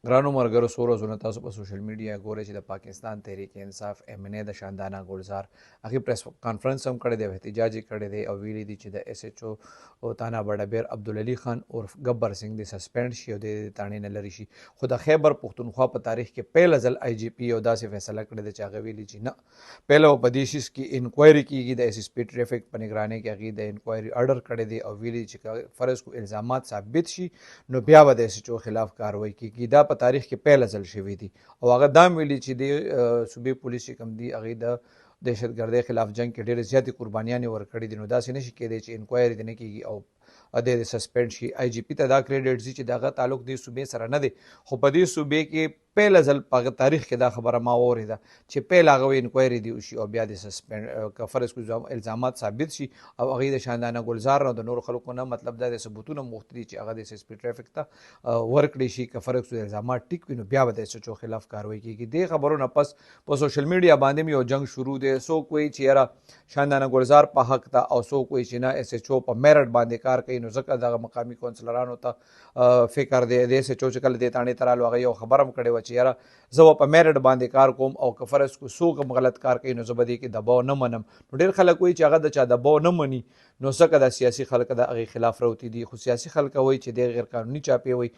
ګرانو ملګرو څو ورځونه تاسو په سوشل میډیا ګورئ چې د پاکستان تحریک انصاف MNA د شاندانا ګلزار هغې پریس کانفرنس هم کړی دی او احتجاج یې کړی دی او ویلي دي چې د SHO تانا بډابیر عبدالعلي خان عرف گبر سنگھ د سسپینډ شي او د تاڼې نه لرې شي. خو د خیبر پښتونخوا په تاریخ کې پهله ځل IGP یو داسې فیصله کړې ده چې هغه ویلي چې نه پهله به په دې شیز کې انکوایري کېږي. د SSP ټریفک په نګرانۍ کې هغې د انکوایري اډر کړی دی او ویلي چې فرض کو الزامات ثابت شي نو بیا به د SHO خلاف کاروایی کېږي. دا په تاریخ کې پهله ځل شوي دي او هغه دا ویلي چې د صوبې پولیس چې کوم دي هغې د دهشتګردۍ خلاف جنگ کې ډېرې زیاتې قربانیانې ورکړي دي، نو داسې نشي کېدی چې انکوایري دې نه کېږي او د سسپینډ شي. IGP ته دا کریډټ ځي چې دغه تعلق دې صوبې سره نه دی، خو په دې صوبې کې پهله ځل په تاریخ کې دا خبره ما واورېده چې پهله هغه انکوایري دې وشي او بیا د سسپینډ که فرض کړو الزامات ثابت شي او هغې د شاندانا ګلزار نه د نورو خلکو نه مطلب دا د ثبوتونه غوښتي دي چې هغه د SSP ټریفک ته ورکړي شي. که فرض کړو الزامات ټیک وي نو بیا به د SHO خلاف کاروایی کېږي. دې خبرو نه پس په سوشل میډیا باندې یو جنگ شروع دی. څوک وایي چې یاره شاندانا ګلزار په حق ده او څوک وایي چې نه SHO په میرټ باندې کار کوي، نو ځکه دغه مقامي کونسلرانو ته فکر دی د SHO چې کله دې تاڼې ته رالو هغه یو خبره هم کړې وه چې یاره زه به په میرټ باندې کار کوم او که فرض کړو څوک هم غلط کار کوي نو زه به دې کې دباو نه منم. نو ډېر خلک وایي چې هغه د چا دباو نه مني، نو ځکه دا سیاسي خلک د هغې خلاف راوتي دي، خو سیاسي خلک وایي چې دی غیر قانوني چاپې وایي.